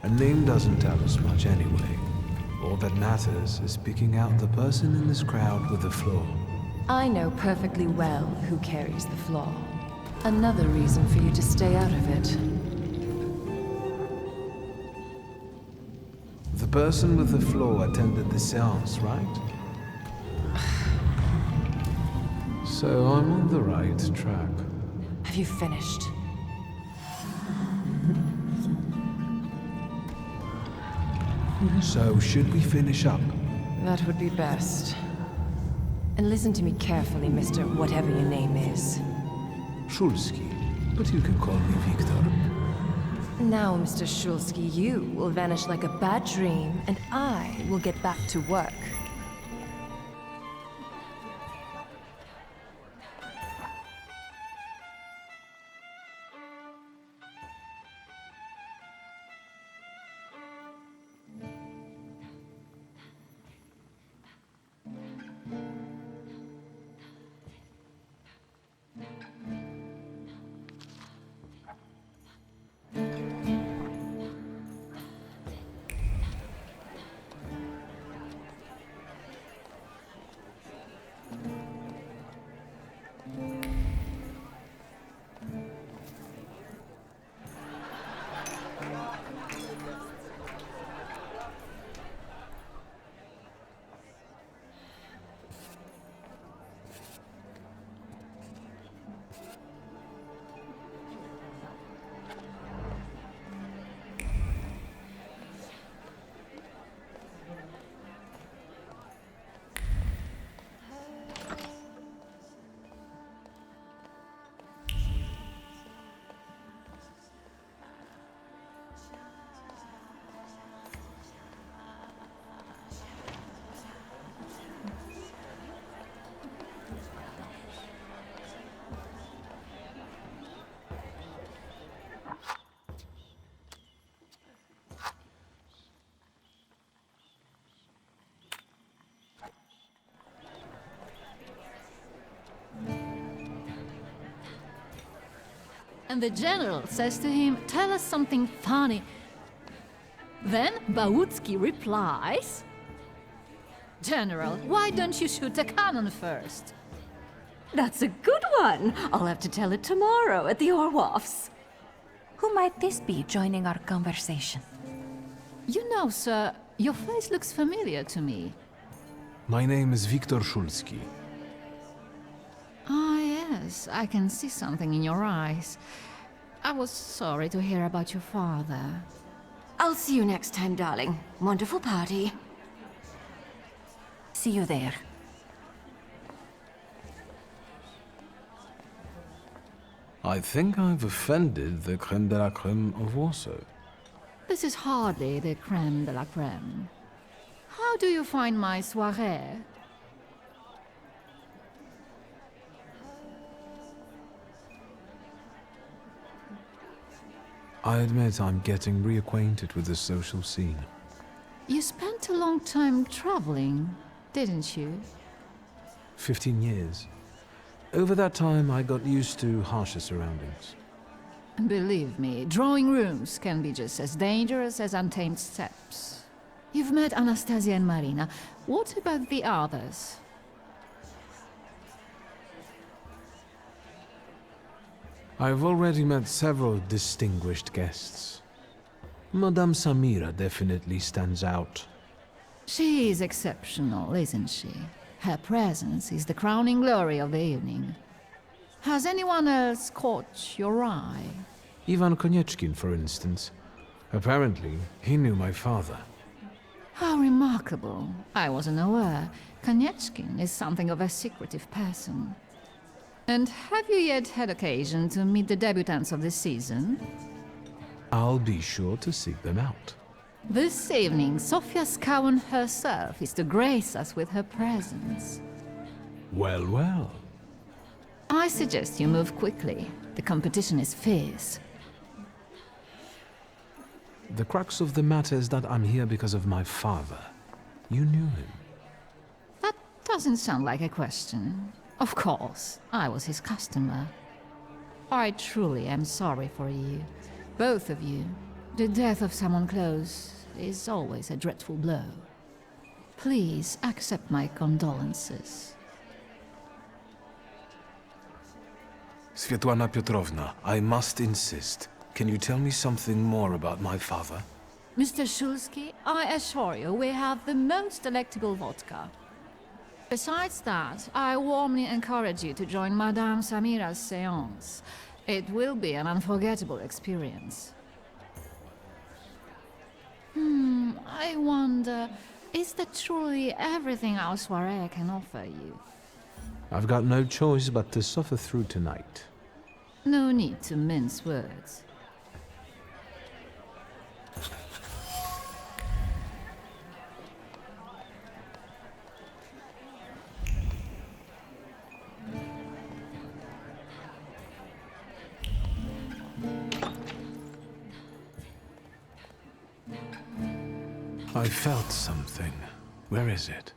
A name doesn't tell us much anyway. All that matters is picking out the person in this crowd with the flaw. I know perfectly well who carries the flaw. Another reason for you to stay out of it. The person with the flaw attended the seance, right? So I'm on the right track. Have you finished? So should we finish up? That would be best. And listen to me carefully, Mr. Whatever your name is. Szulski, but you can call me Victor. Now, Mr. Szulski, you will vanish like a bad dream, and I will get back to work. And the general says to him, "Tell us something funny." Then Bautski replies, "General, why don't you shoot a cannon first?" That's a good one. I'll have to tell it tomorrow at the Orwoffs. Who might this be joining our conversation? You know, sir, your face looks familiar to me. My name is Victor Szulski. Ah, yes, I can see something in your eyes. I was sorry to hear about your father. I'll see you next time, darling. Wonderful party. See you there. I think I've offended the creme de la creme of Warsaw. This is hardly the creme de la creme. How do you find my soirée? I admit I'm getting reacquainted with the social scene. You spent a long time traveling, didn't you? 15 years. Over that time, I got used to harsher surroundings. Believe me, drawing rooms can be just as dangerous as untamed steppes. You've met Anastasia and Marina. What about the others? I've already met several distinguished guests. Madame Samira definitely stands out. She is exceptional, isn't she? Her presence is the crowning glory of the evening. Has anyone else caught your eye? Ivan Konieczkin, for instance. Apparently, he knew my father. How remarkable. I wasn't aware. Konieczkin is something of a secretive person. And have you yet had occasion to meet the debutants of the season? I'll be sure to seek them out. This evening, Sofia Skowan herself is to grace us with her presence. Well, well. I suggest you move quickly. The competition is fierce. The crux of the matter is that I'm here because of my father. You knew him. That doesn't sound like a question. Of course, I was his customer. I truly am sorry for you, both of you. The death of someone close is always a dreadful blow. Please accept my condolences. Svetlana Petrovna, I must insist. Can you tell me something more about my father? Mr. Shulsky, I assure you we have the most delectable vodka. Besides that, I warmly encourage you to join Madame Samira's séance. It will be an unforgettable experience. I wonder, is that truly everything our soirée can offer you? I've got no choice but to suffer through tonight. No need to mince words. I felt something. Where is it?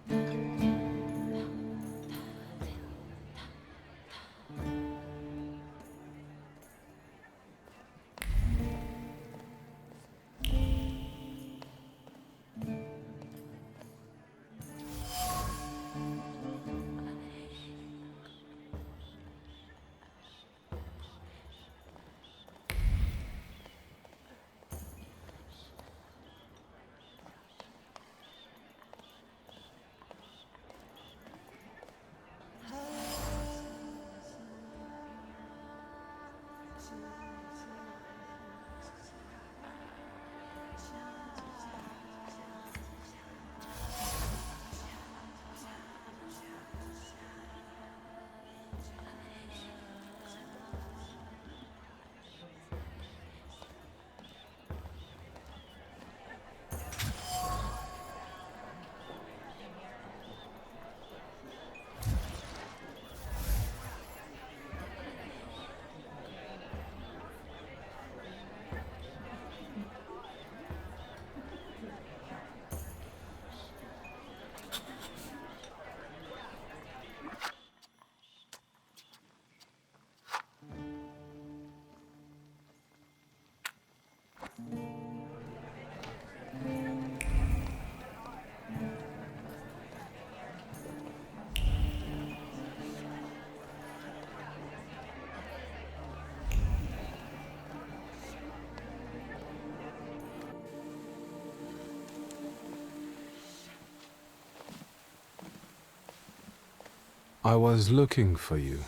I was looking for you.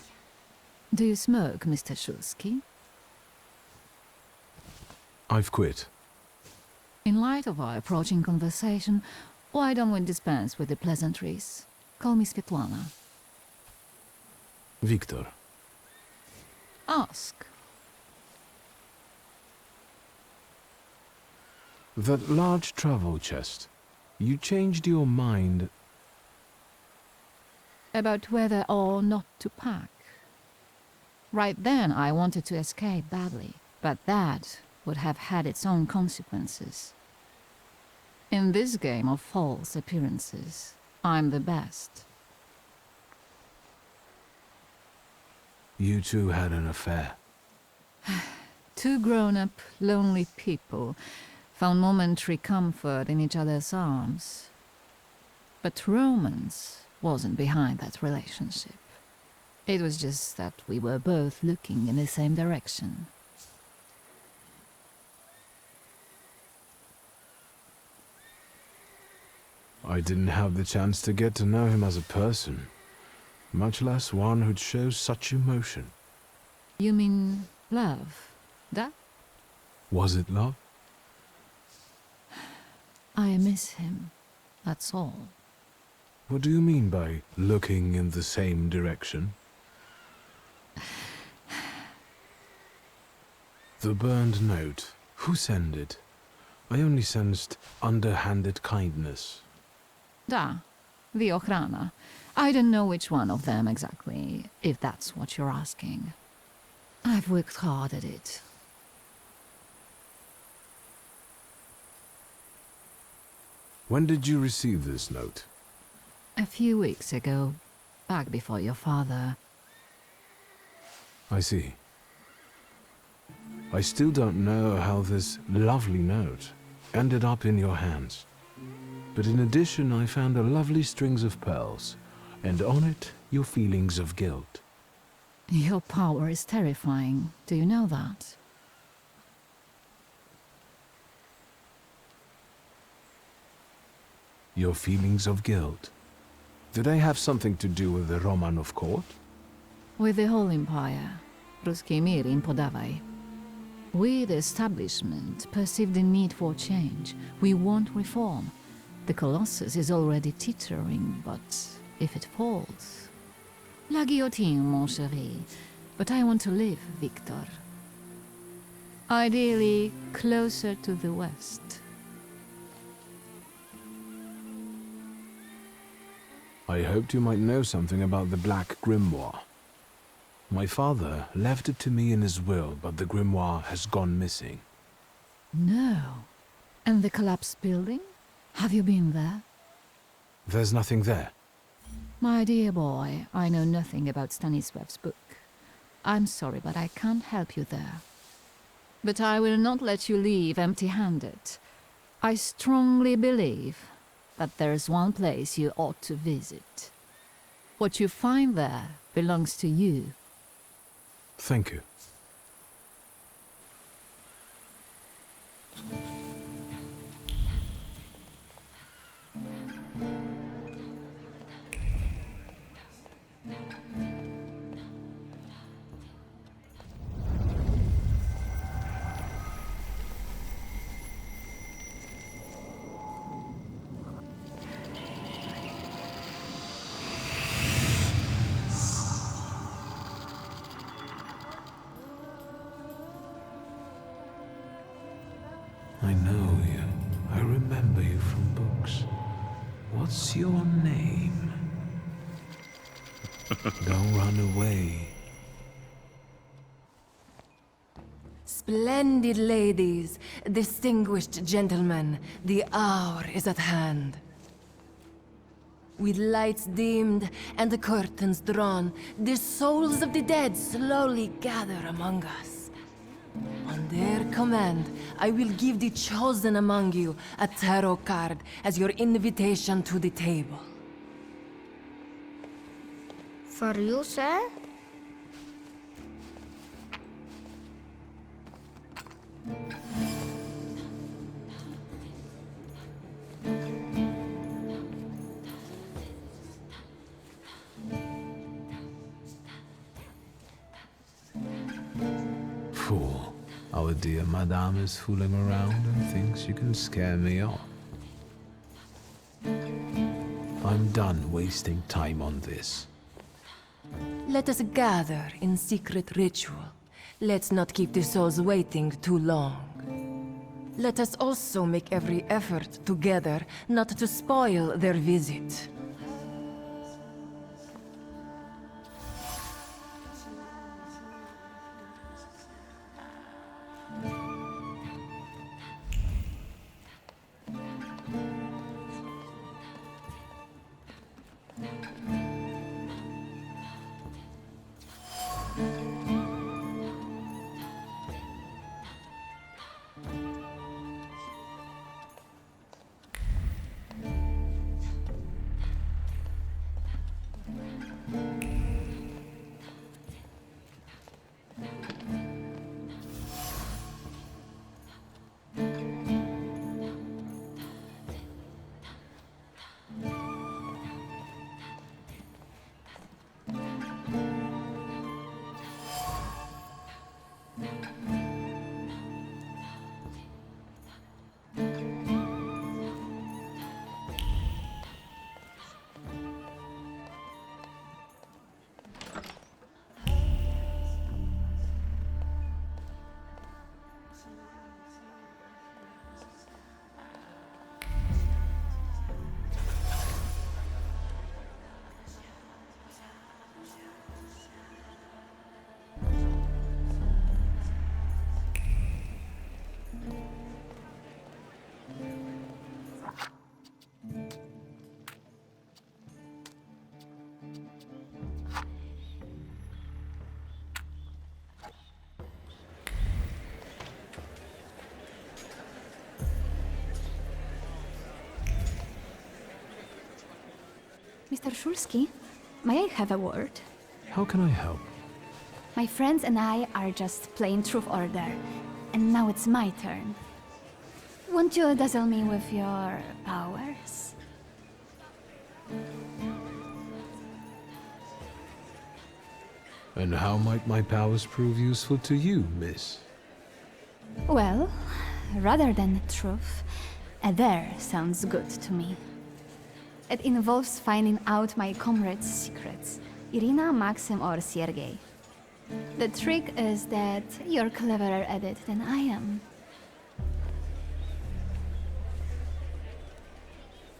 Do you smoke, Mr. Shulsky? I've quit. In light of our approaching conversation, why don't we dispense with the pleasantries? Call me Svetlana. Victor. Ask. That large travel chest. You changed your mind. About whether or not to pack. Right then I wanted to escape badly, but that would have had its own consequences. In this game of false appearances, I'm the best. You two had an affair. Two grown-up, lonely people found momentary comfort in each other's arms. But romance wasn't behind that relationship. It was just that we were both looking in the same direction. I didn't have the chance to get to know him as a person, much less one who'd show such emotion. You mean love? That? Was it love? I miss him, that's all. What do you mean by looking in the same direction? The burned note. Who sent it? I only sensed underhanded kindness. Da, the ochrana. I don't know which one of them exactly, if that's what you're asking. I've worked hard at it. When did you receive this note? A few weeks ago, back before your father. I see. I still don't know how this lovely note ended up in your hands. But in addition, I found a lovely strings of pearls, and on it, your feelings of guilt. Your power is terrifying. Do you know that? Your feelings of guilt. Do they have something to do with the Romanov court? With the whole empire. Ruski mir im podawaj. We, the establishment, perceive the need for change. We want reform. The Colossus is already teetering, but if it falls... La guillotine, mon chéri. But I want to live, Victor. Ideally, closer to the west. I hoped you might know something about the Black Grimoire. My father left it to me in his will, but the grimoire has gone missing. No. And the collapsed building? Have you been there? There's nothing there. My dear boy, I know nothing about Stanisław's book. I'm sorry, but I can't help you there. But I will not let you leave empty-handed. I strongly believe that there's one place you ought to visit. What you find there belongs to you. Thank you. I know you. I remember you from books. What's your name? Don't run away. Splendid ladies, distinguished gentlemen, the hour is at hand. With lights dimmed and the curtains drawn, the souls of the dead slowly gather among us. On their command, I will give the chosen among you a tarot card as your invitation to the table. For you, sir? Fool. Our dear madame is fooling around and thinks you can scare me off. I'm done wasting time on this. Let us gather in secret ritual. Let's not keep the souls waiting too long. Let us also make every effort together not to spoil their visit. Mr. Shulsky, may I have a word? How can I help? My friends and I are just playing Truth Order, and now it's my turn. Won't you dazzle me with your powers? And how might my powers prove useful to you, miss? Well, rather than truth, a dare sounds good to me. It involves finding out my comrades' secrets, Irina, Maxim, or Sergei. The trick is that you're cleverer at it than I am.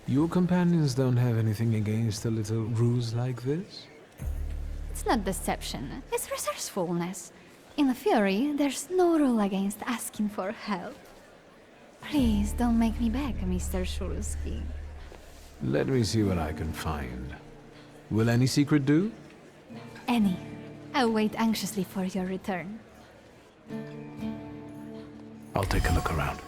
Your companions don't have anything against a little ruse like this? It's not deception, it's resourcefulness. In theory, there's no rule against asking for help. Please don't make me beg, Mr. Shulsky. Let me see what I can find. Will any secret do? Any. I'll wait anxiously for your return. I'll take a look around.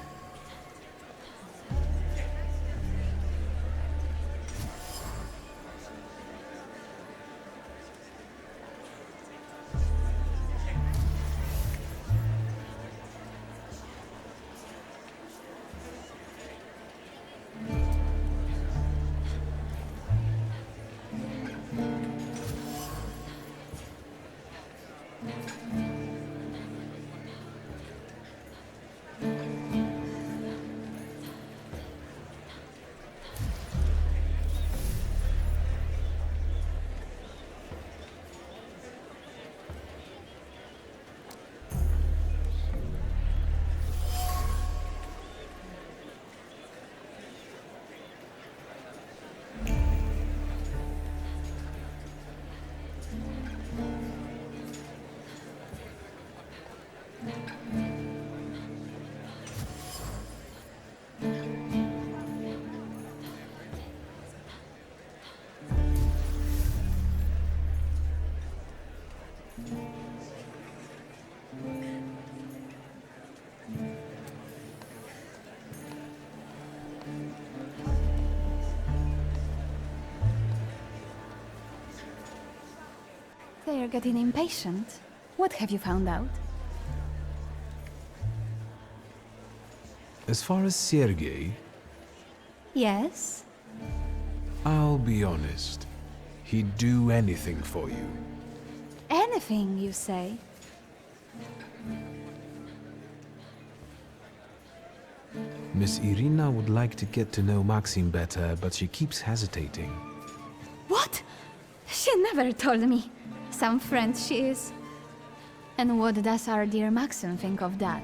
They're getting impatient. What have you found out? As far as Sergei, Yes? I'll be honest. He'd do anything for you. Anything, you say? Miss Irina would like to get to know Maxim better, but she keeps hesitating. What? She never told me. Some friend she is. And what does our dear Maxim think of that?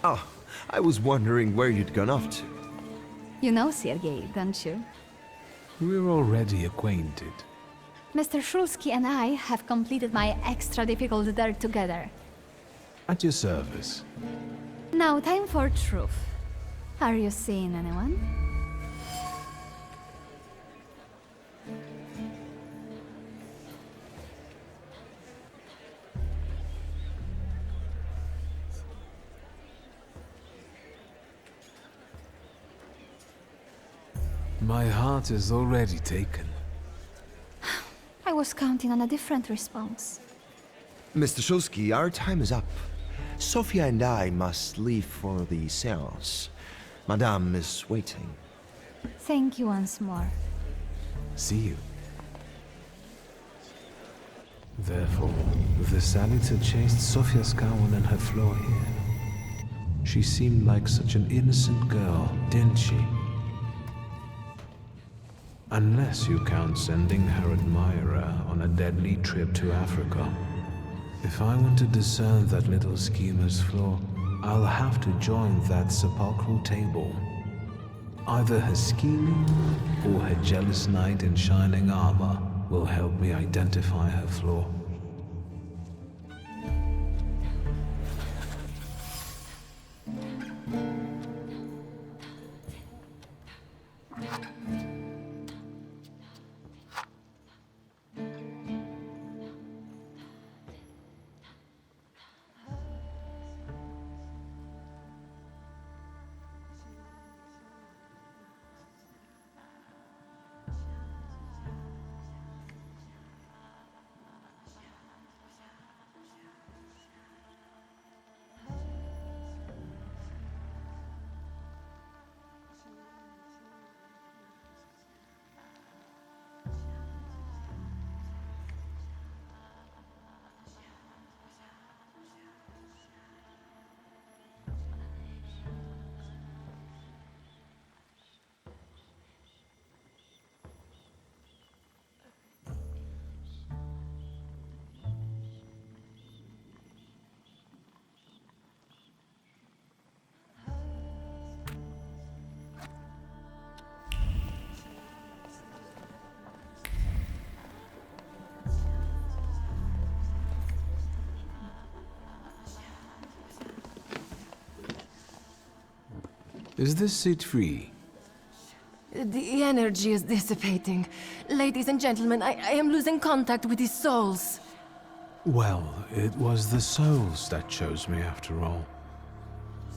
Oh, I was wondering where you'd gone off to. You know Sergei, don't you? We're already acquainted. Mr. Shulsky and I have completed my extra difficult dare together. At your service. Now time for truth. Are you seeing anyone? My heart is already taken. I was counting on a different response. Mr. Shulsky, our time is up. Sophia and I must leave for the seance. Madame is waiting. Thank you once more. See you. Therefore, the Salita chased Sofia Skawan and her floor here. She seemed like such an innocent girl, didn't she? Unless you count sending her admirer on a deadly trip to Africa. If I want to discern that little schemer's flaw, I'll have to join that sepulchral table. Either her scheming or her jealous knight in shining armor will help me identify her flaw. Is this seat free? The energy is dissipating. Ladies and gentlemen, I am losing contact with these souls. Well, it was the souls that chose me after all.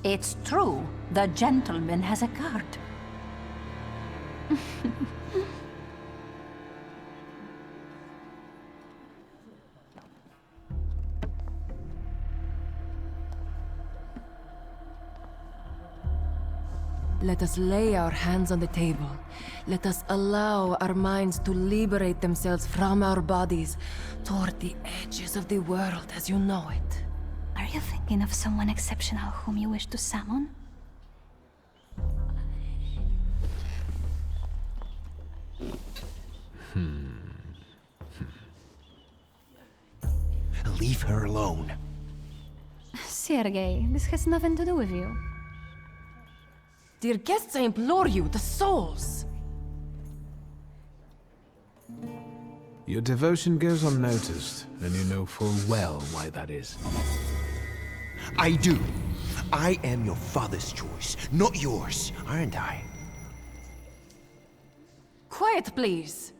It's true. The gentleman has a card. Let us lay our hands on the table. Let us allow our minds to liberate themselves from our bodies toward the edges of the world as you know it. Are you thinking of someone exceptional whom you wish to summon? Leave her alone. Sergei, this has nothing to do with you. Dear guests, I implore you, the souls! Your devotion goes unnoticed, and you know full well why that is. I do. I am your father's choice, not yours, aren't I? Quiet, please!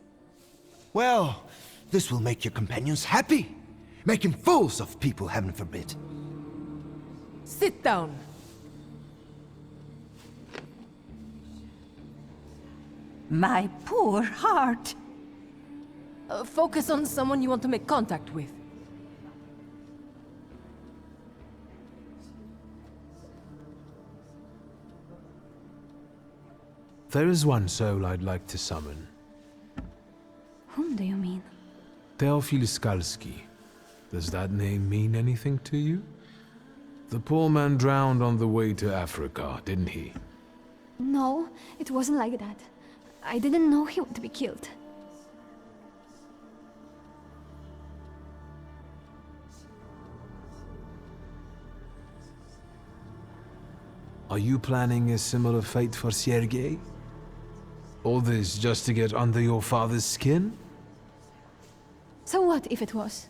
Well, this will make your companions happy. Making fools of people, heaven forbid. Sit down! My poor heart. Focus on someone you want to make contact with. There is one soul I'd like to summon. Whom do you mean? Teofil Skalski. Does that name mean anything to you? The poor man drowned on the way to Africa, didn't he? No, it wasn't like that. I didn't know he would be killed. Are you planning a similar fate for Sergei? All this just to get under your father's skin? So what if it was?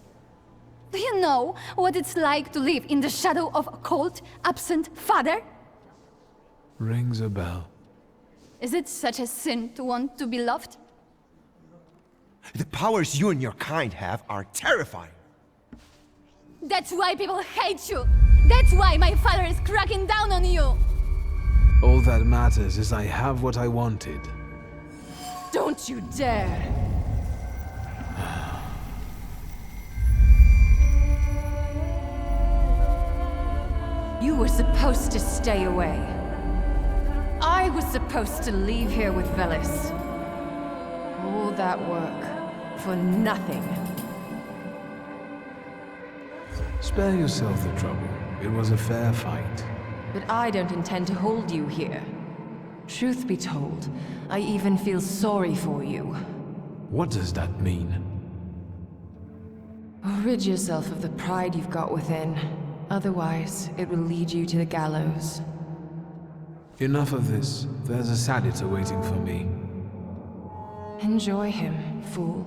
Do you know what it's like to live in the shadow of a cold, absent father? Rings a bell. Is it such a sin to want to be loved? The powers you and your kind have are terrifying. That's why people hate you! That's why my father is cracking down on you! All that matters is I have what I wanted. Don't you dare! You were supposed to stay away. I was supposed to leave here with Velis. All that work for nothing. Spare yourself the trouble. It was a fair fight. But I don't intend to hold you here. Truth be told, I even feel sorry for you. What does that mean? Rid yourself of the pride you've got within. Otherwise, it will lead you to the gallows. Enough of this. There's a Sadita waiting for me. Enjoy him, fool.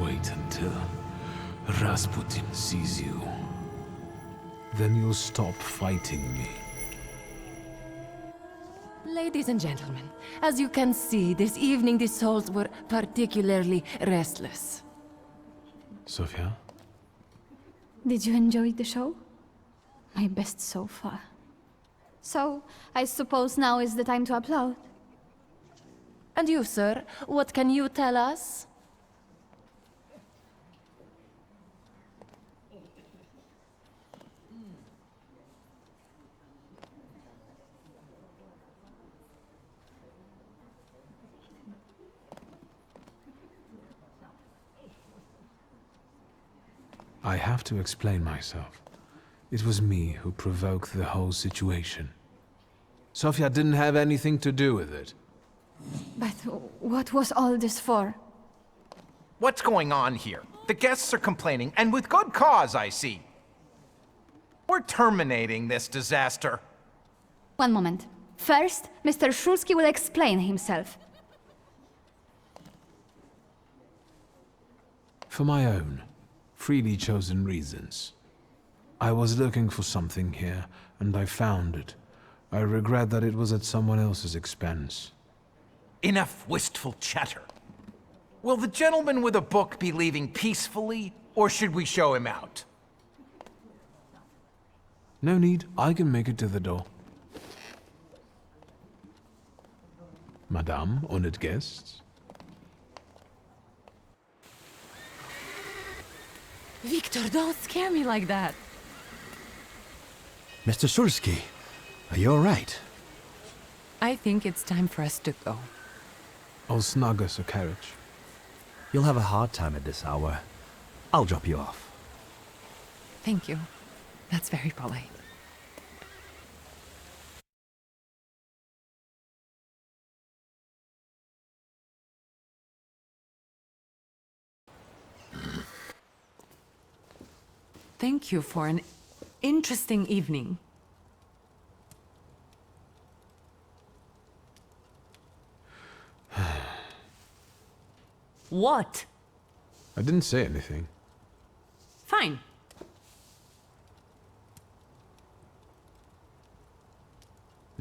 Wait until Rasputin sees you. Then you'll stop fighting me. Ladies and gentlemen, as you can see, this evening the souls were particularly restless. Sofia? Did you enjoy the show? My best so far. So, I suppose now is the time to applaud. And you, sir, what can you tell us? I have to explain myself. It was me who provoked the whole situation. Sofia didn't have anything to do with it. But what was all this for? What's going on here? The guests are complaining, and with good cause, I see. We're terminating this disaster. One moment. First, Mr. Szulski will explain himself. For my own, freely chosen reasons. I was looking for something here, and I found it. I regret that it was at someone else's expense. Enough wistful chatter. Will the gentleman with a book be leaving peacefully, or should we show him out? No need, I can make it to the door. Madame, honored guests. Victor, don't scare me like that. Mr. Szulski, are you all right? I think it's time for us to go. I'll snug us a carriage. You'll have a hard time at this hour. I'll drop you off. Thank you. That's very polite. Thank you for an interesting evening. What? I didn't say anything. Fine.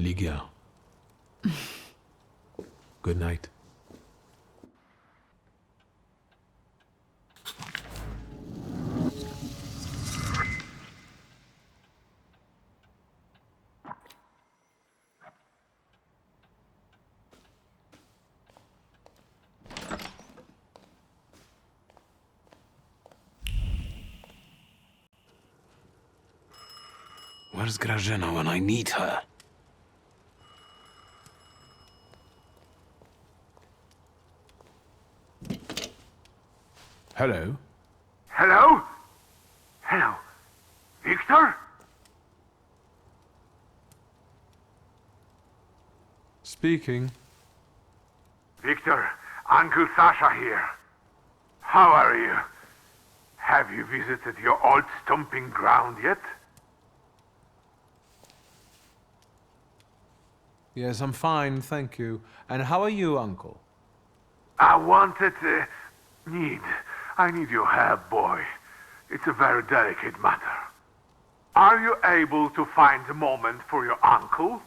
Ligia. Good night. Where's Grażyna when I need her? Hello? Hello? Hello. Victor? Speaking. Victor, Uncle Sasha here. How are you? Have you visited your old stomping ground yet? Yes, I'm fine, thank you. And how are you, Uncle? I need your help, boy. It's a very delicate matter. Are you able to find a moment for your uncle?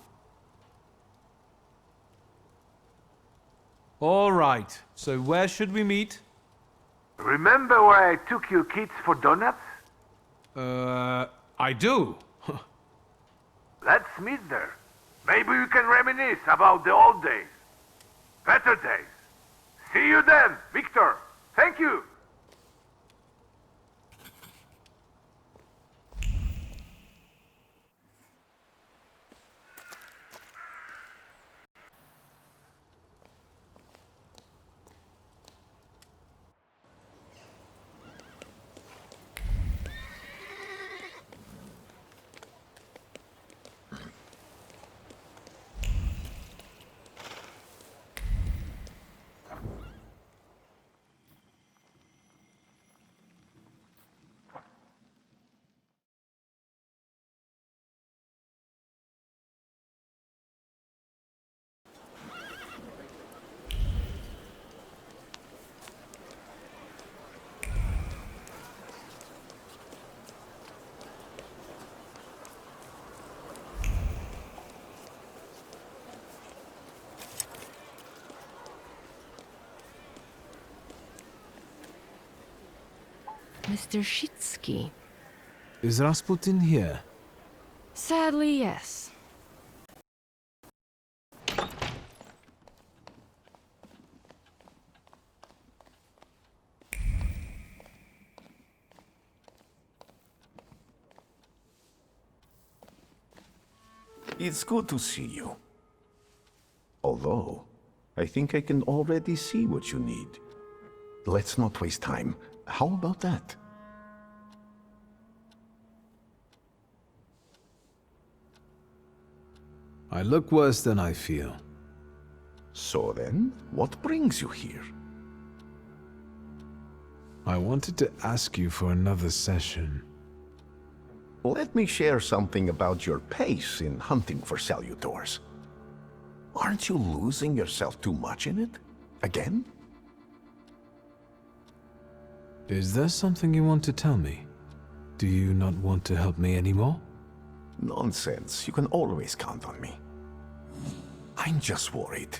All right. So where should we meet? Remember where I took you kids for donuts? I do. Let's meet there. Maybe we can reminisce about the old days. Better days. See you then, Victor. Thank you. Mr. Shitsky. Is Rasputin here? Sadly, yes. It's good to see you. Although, I think I can already see what you need. Let's not waste time. How about that? I look worse than I feel. So then, what brings you here? I wanted to ask you for another session. Let me share something about your pace in hunting for salutors. Aren't you losing yourself too much in it? Again? Is there something you want to tell me? Do you not want to help me anymore? Nonsense. You can always count on me. I'm just worried.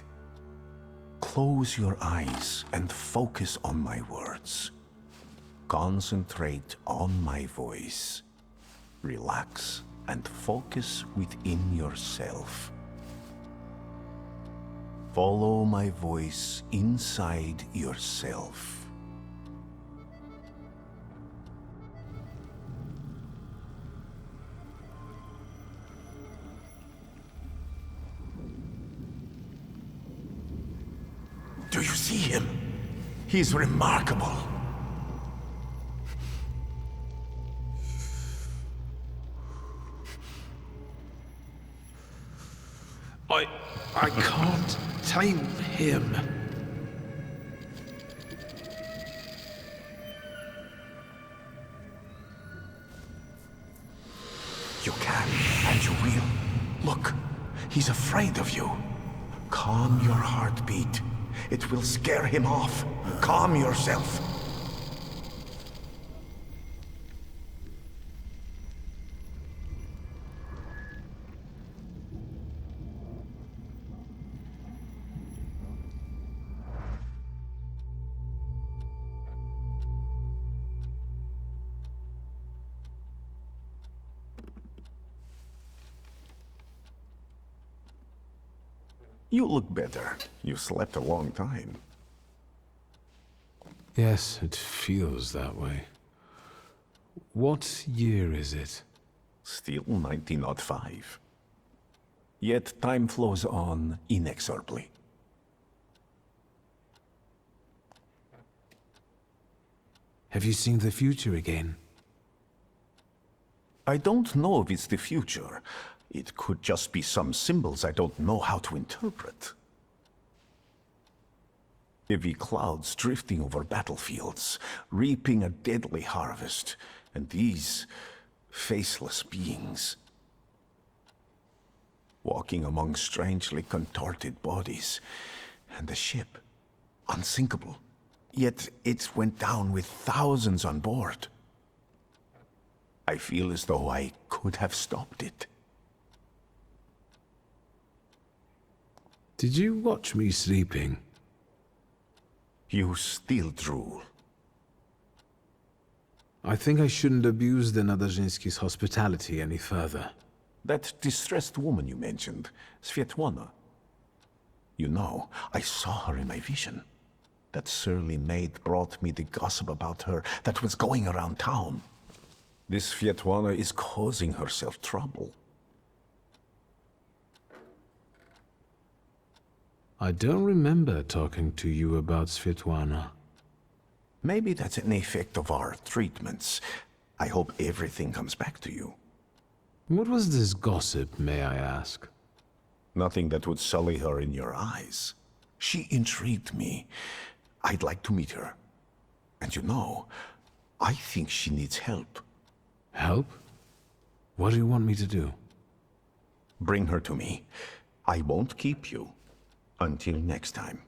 Close your eyes and focus on my words. Concentrate on my voice. Relax and focus within yourself. Follow my voice inside yourself. Do you see him? He's remarkable. I can't tame him. You can, and you will. Look, he's afraid of you. Calm your heartbeat. It will scare him off. Calm yourself. You look better. You slept a long time. Yes, it feels that way. What year is it? Still 1905. Yet time flows on inexorably. Have you seen the future again? I don't know if it's the future. It could just be some symbols I don't know how to interpret. Heavy clouds drifting over battlefields, reaping a deadly harvest, and these faceless beings walking among strangely contorted bodies, and the ship, unsinkable, yet it went down with thousands on board. I feel as though I could have stopped it. Did you watch me sleeping? You still drool. I think I shouldn't abuse the Nadezhinsky's hospitality any further. That distressed woman you mentioned, Svetlana. You know, I saw her in my vision. That surly maid brought me the gossip about her that was going around town. This Svetlana is causing herself trouble. I don't remember talking to you about Svetlana. Maybe that's an effect of our treatments. I hope everything comes back to you. What was this gossip, may I ask? Nothing that would sully her in your eyes. She intrigued me. I'd like to meet her. And you know, I think she needs help. Help? What do you want me to do? Bring her to me. I won't keep you. Until next time.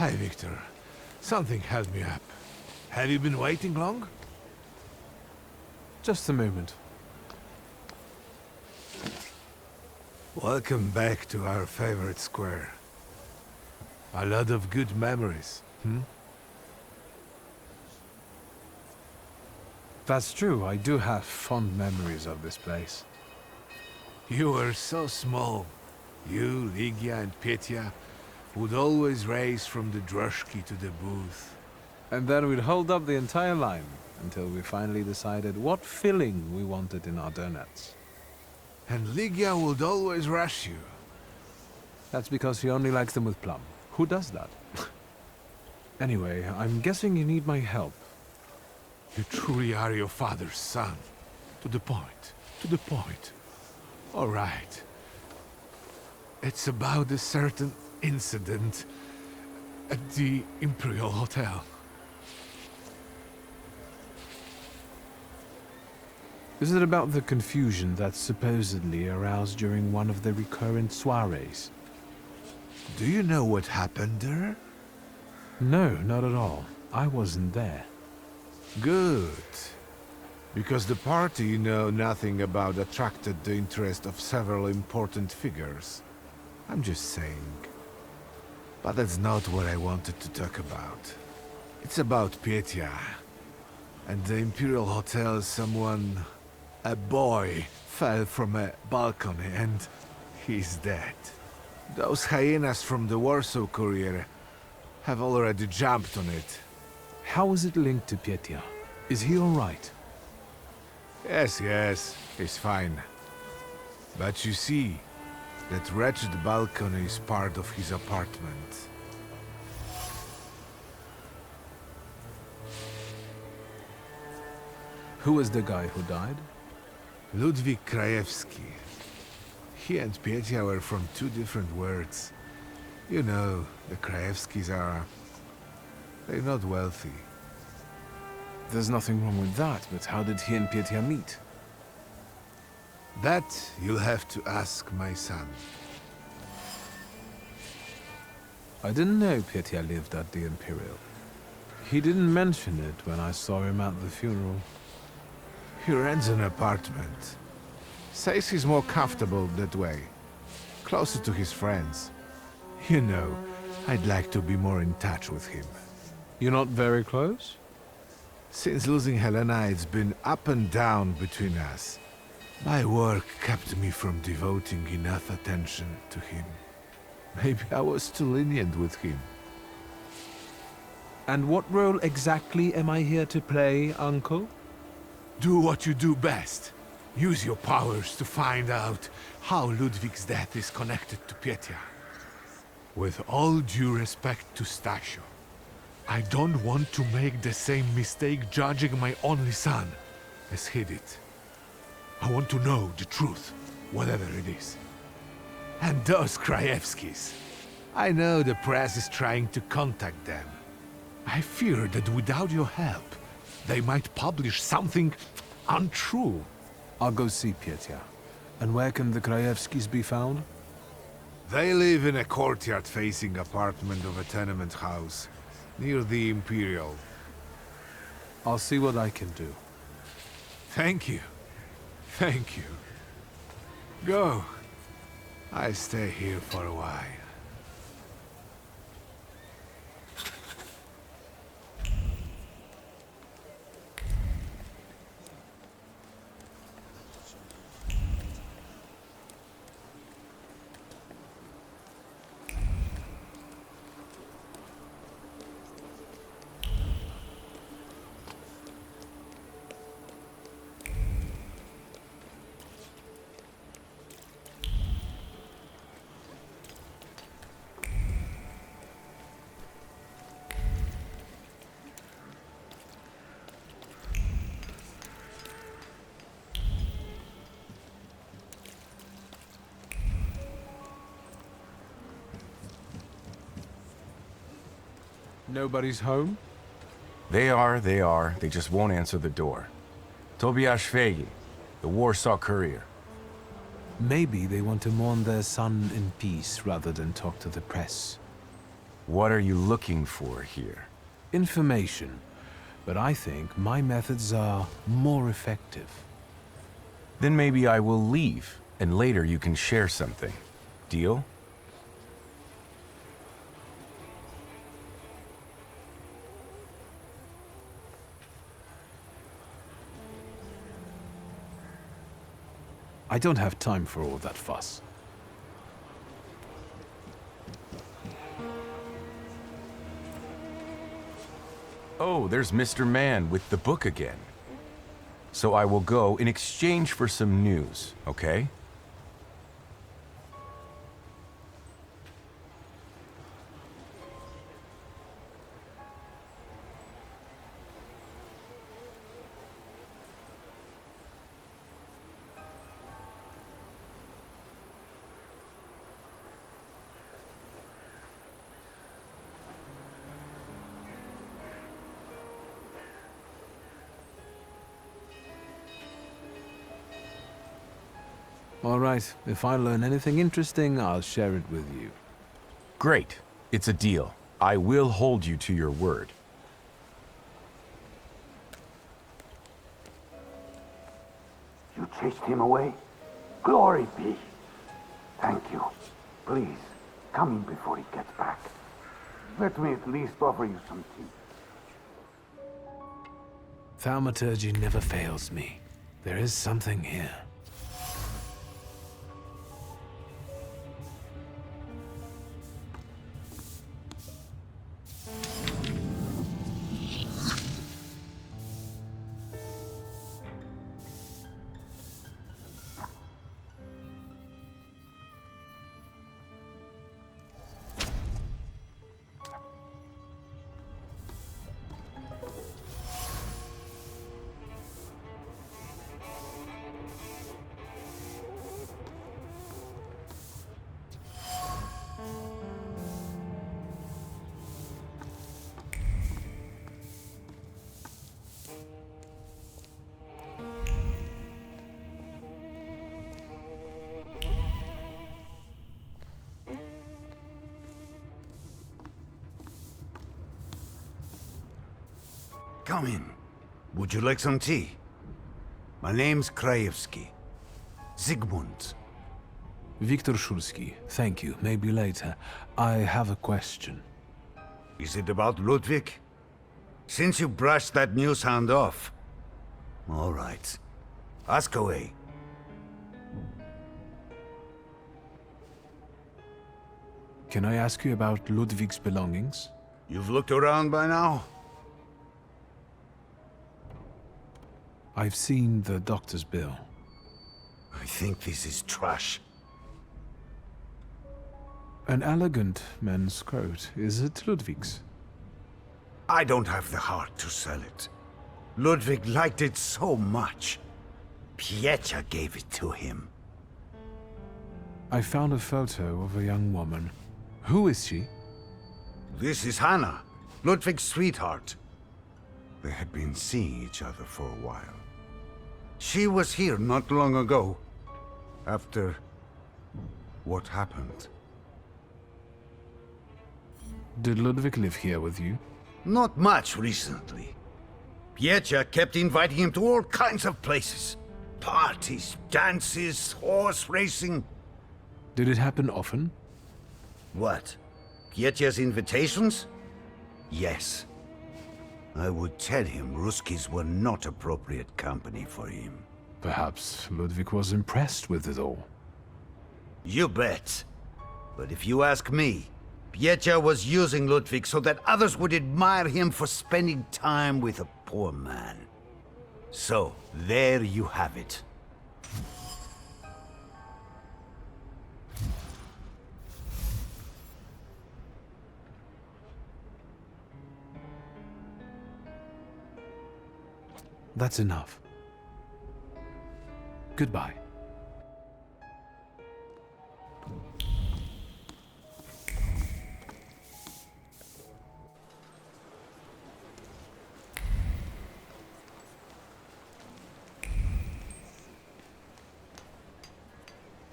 Hi, Victor. Something held me up. Have you been waiting long? Just a moment. Welcome back to our favorite square. A lot of good memories, hmm? That's true, I do have fond memories of this place. You were so small. You, Ligia, and Petya would always race from the droshky to the booth. And then we'd hold up the entire line until we finally decided what filling we wanted in our donuts. And Ligia would always rush you. That's because she only likes them with plum. Who does that? Anyway, I'm guessing you need my help. You truly are your father's son. To the point. To the point. All right. It's about a certain incident at the Imperial Hotel. Is it about the confusion that's supposedly aroused during one of the recurrent soirees? Do you know what happened there? No, not at all. I wasn't there. Good. Because the party you know nothing about attracted the interest of several important figures. I'm just saying. But that's not what I wanted to talk about. It's about Petya. And the Imperial Hotel, a boy, fell from a balcony and he's dead. Those hyenas from the Warsaw Courier have already jumped on it. How is it linked to Petya? Is he all right? Yes, he's fine. But you see, that wretched balcony is part of his apartment. Who was the guy who died? Ludwik Krajewski. He and Petya were from two different words. You know, the Krajewskis they're not wealthy. There's nothing wrong with that, but how did he and Petya meet? That you'll have to ask my son. I didn't know Petya lived at the Imperial. He didn't mention it when I saw him at the funeral. He rents an apartment. Says he's more comfortable that way. Closer to his friends. You know, I'd like to be more in touch with him. You're not very close? Since losing Helena, it's been up and down between us. My work kept me from devoting enough attention to him. Maybe I was too lenient with him. And what role exactly am I here to play, Uncle? Do what you do best. Use your powers to find out how Ludwig's death is connected to Petya. With all due respect to Stasio, I don't want to make the same mistake judging my only son as he did. I want to know the truth, whatever it is. And those Krajewskis. I know the press is trying to contact them. I fear that without your help, they might publish something untrue. I'll go see Petya. And where can the Krajewskis be found? They live in a courtyard-facing apartment of a tenement house, near the Imperial. I'll see what I can do. Thank you. Thank you. Go. I stay here for a while. Nobody's home? They are. They just won't answer the door. Tobiasz Fegi, the Warsaw Courier. Maybe they want to mourn their son in peace rather than talk to the press. What are you looking for here? Information. But I think my methods are more effective. Then maybe I will leave, and later you can share something. Deal? I don't have time for all that fuss. Oh, there's Mr. Man with the book again. So I will go in exchange for some news, okay? All right, if I learn anything interesting, I'll share it with you. Great. It's a deal. I will hold you to your word. You chased him away? Glory be. Thank you. Please, come in before he gets back. Let me at least offer you some tea. Thaumaturge never fails me. There is something here. Come in. Would you like some tea? My name's Krajewski. Zygmunt. Viktor Szulski, thank you. Maybe later. I have a question. Is it about Ludwig? Since you brushed that news hound off. All right. Ask away. Can I ask you about Ludwig's belongings? You've looked around by now? I've seen the doctor's bill. I think this is trash. An elegant men's coat. Is it Ludwig's? I don't have the heart to sell it. Ludwig liked it so much. Piecha gave it to him. I found a photo of a young woman. Who is she? This is Hannah, Ludwig's sweetheart. They had been seeing each other for a while. She was here not long ago, after what happened. Did Ludwig live here with you? Not much recently. Piecha kept inviting him to all kinds of places. Parties, dances, horse racing. Did it happen often? What? Piecha's invitations? Yes. I would tell him Ruskies were not appropriate company for him. Perhaps Ludwig was impressed with it all. You bet. But if you ask me, Piecha was using Ludwig so that others would admire him for spending time with a poor man. So, there you have it. That's enough. Goodbye.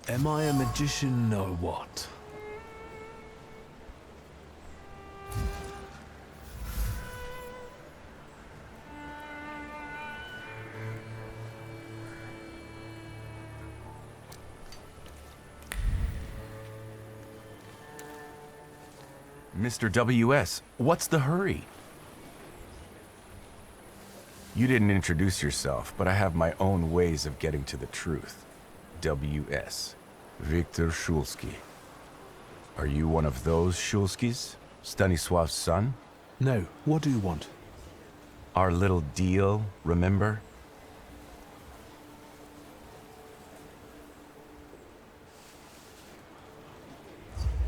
Am I a magician or what? Mr. W.S., what's the hurry? You didn't introduce yourself, but I have my own ways of getting to the truth. W.S. Victor Shulsky. Are you one of those Shulskys? Stanisław's son? No, what do you want? Our little deal, remember?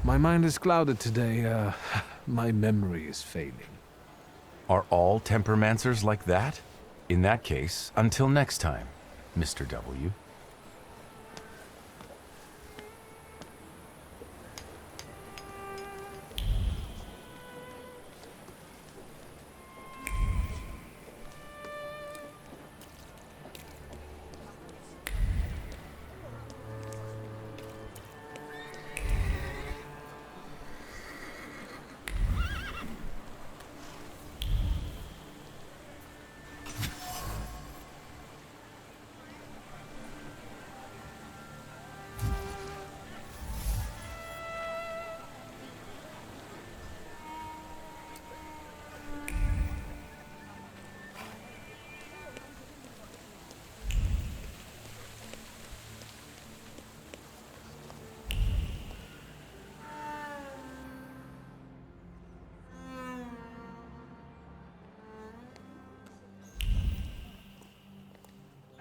My mind is clouded today. My memory is failing. Are all temperamancers like that? In that case, until next time, Mr. W.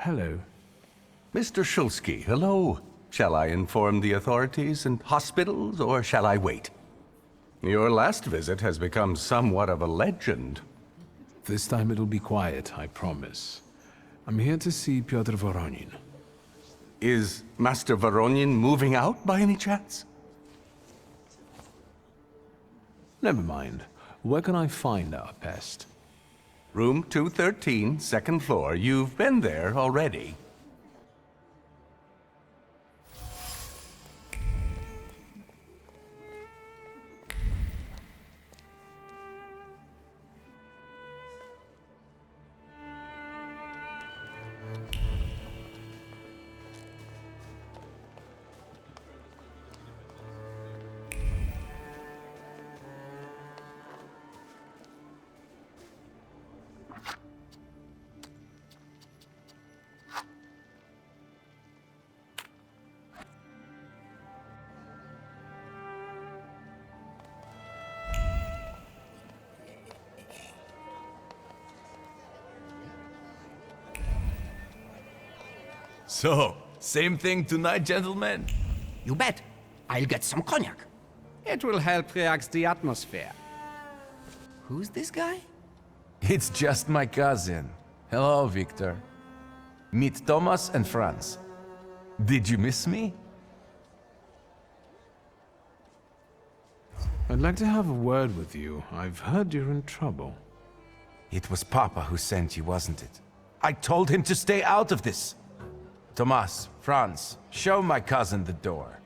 Hello. Mr. Shulsky, hello. Shall I inform the authorities and hospitals, or shall I wait? Your last visit has become somewhat of a legend. This time it'll be quiet, I promise. I'm here to see Pyotr Voronin. Is Master Voronin moving out by any chance? Never mind. Where can I find our pest? Room 213, second floor. You've been there already. So, same thing tonight, gentlemen? You bet. I'll get some cognac. It will help relax the atmosphere. Who's this guy? It's just my cousin. Hello, Victor. Meet Thomas and Franz. Did you miss me? I'd like to have a word with you. I've heard you're in trouble. It was Papa who sent you, wasn't it? I told him to stay out of this. Thomas, Franz, show my cousin the door.